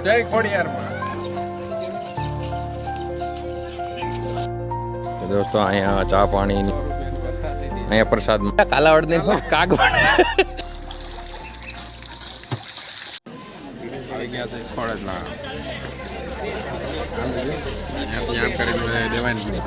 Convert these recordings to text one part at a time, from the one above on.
જય ખોડિયારમાં। દોસ્તો અહીંયા ચા પાણી અહીંયા પ્રસાદ કાલાવડ ને કાગવડ આવી ગયા છે ખોડના આમ કરીને દેવાની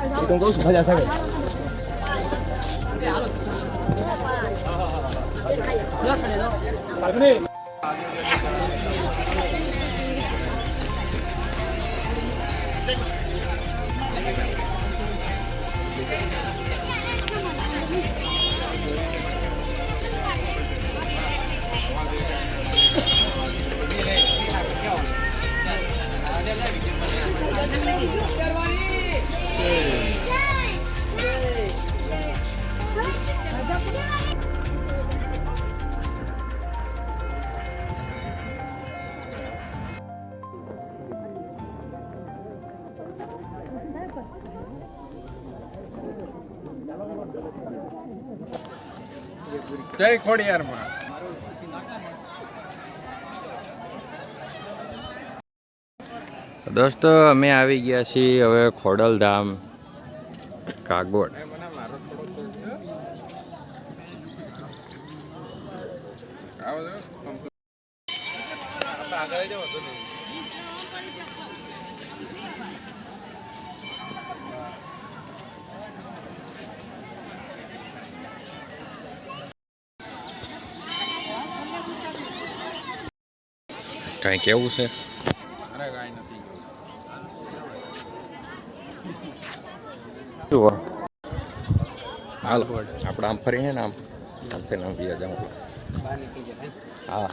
જય ખોડિયારમાં। દોસ્તો અમે આવી ગયા છીએ હવે ખોડલધામ કાગવડ। કઈ કેવું છે? હાલ આપણે આમ ફરીને ને આમ થઈને આમ બીજા જાઉં। હા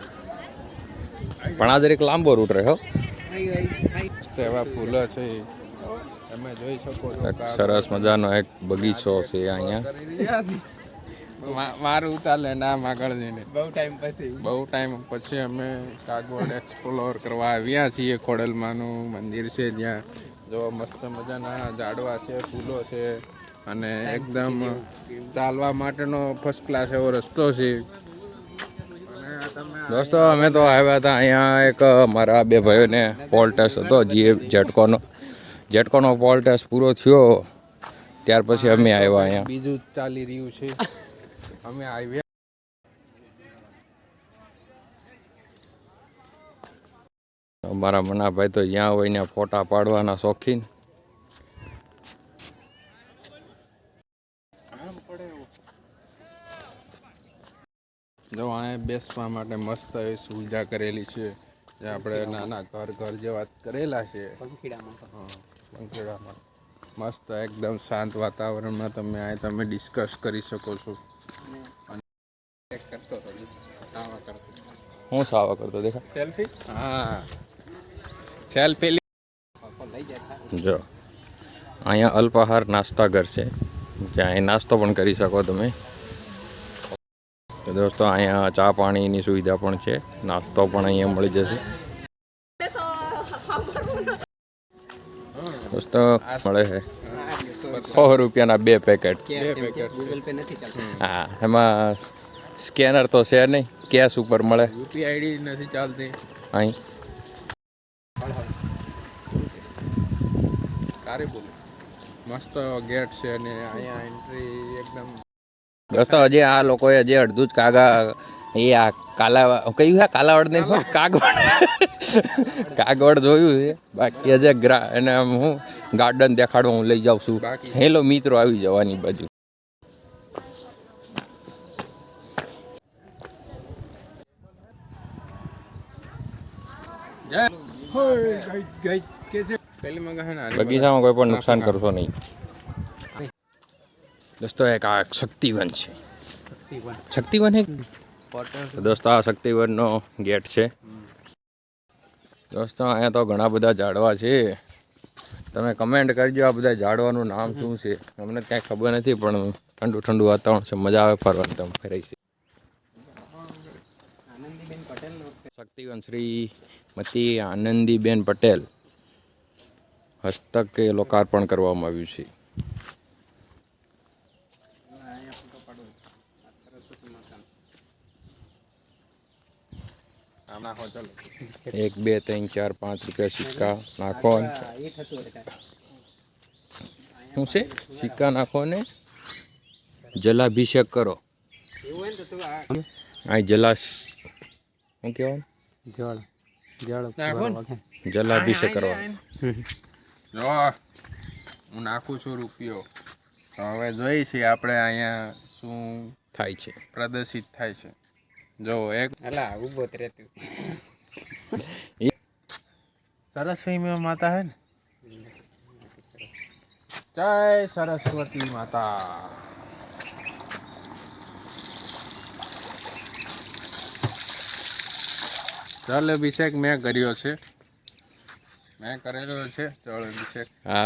પણ આ જરીક લાંબો રૂટ રહ્યો। એવા ફૂલો છે તમે જોઈ શકો છો। સરસ મજાનો એક બગીચો છે અહીંયા। મારું ચાલે નામ આગળ જઈને બહુ ટાઈમ પછી અમે કાગવડ એક્સપ્લોર કરવા આવ્યા છીએ। ખોડલમાનું મંદિર છે જ્યાં જો મસ્ત મજાના ઝાડવા છે, ફૂલો છે અને એકદમ ચાલવા માટેનો ફર્સ્ટ ક્લાસ એવો રસ્તો છે। દોસ્તો અમે તો આવ્યા હતા અહીંયા એક મારા બે ભાઈઓને પોલ ટેસ્ટ હતો જેટકોનો પોલ ટેસ્ટ પૂરો થયો ત્યાર પછી અમે આવ્યા અહીંયા। બીજું ચાલી રહ્યું છે અમે આવ્યા। મારા મનાભાઈ તો જ્યાં હોય ત્યાં ફોટા પાડવાના શોખીન। જો અહીંયા બેસવા માટે મસ્ત એવી સુવિધા કરેલી છે જે આપણે નાના ઘર જેવા કરેલા છે પંખીડામાં। મસ્ત એકદમ શાંત વાતાવરણમાં તમે ડિસ્કસ કરી શકો છો। હું સાવા કરતો દેખા સેલ્ફી હા સેલ્ફી જો અહીંયા અલ્પાહાર નાસ્તા ઘર છે જ્યાં અહીં નાસ્તો પણ કરી શકો તમે। તો દોસ્તો અહીંયા ચા પાણીની સુવિધા પણ છે, નાસ્તો પણ અહીંયા મળી જશે। દોસ્તો મળે છે 100 રૂપિયાના 2 પેકેટ। હા એમાં સ્કેનર તો છે નહીં, કેશ ઉપર મળે। યુપીઆઈડી નથી ચાલતી અહીં મસ્ત ગેટ છે અને અહીંયા એન્ટ્રી એકદમ। દોસ્તો હજી આ લોકોએ જે અડધું જ એ આ કયું છે કાલાવડ ને કાગવડ જોયું છે, બાકી હજે એને હું ગાર્ડન દેખાડવા હું લઈ જાઉં છું। હેલો મિત્રો આવી જવાની બાજુ। બગીચામાં કોઈ પણ નુકસાન કરશો નહીં। દોસ્તો એક આ શક્તિવન છે, શક્તિવન એક દોસ્તો આ શક્તિવનનો ગેટ છે। દોસ્તો અહીંયા તો ઘણા બધા ઝાડવા છે, તમે કમેન્ટ કરજો આ બધા ઝાડવાનું નામ શું છે? અમને કાંઈ ખબર નથી પણ ઠંડુ ઠંડુ વાતાવરણ છે, મજા આવે ફરવાની। તમે ફરાઈ છે શક્તિવન શ્રીમતી આનંદીબેન પટેલ હસ્તકે લોકાર્પણ કરવામાં આવ્યું છે। નાખો ચલો 1 2 3 4 5 રૂપિયા સિક્કા નાખો શું છે સિક્કા નાખો ને જલાભિષેક કરો આ જલાશ શું કહેવાય જલાભિષેક કરવા જો હું નાખું છું રૂપિયો તો હવે જોઈએ છીએ આપણે અહીંયા શું થાય છે પ્રદર્શિત થાય છે જો એક ઉભો જ રહેતું સરસ્વતી में माता है ना जय सरस्वती माता જલ અભિષેક મેં કર્યો છે જળ અભિષેક હા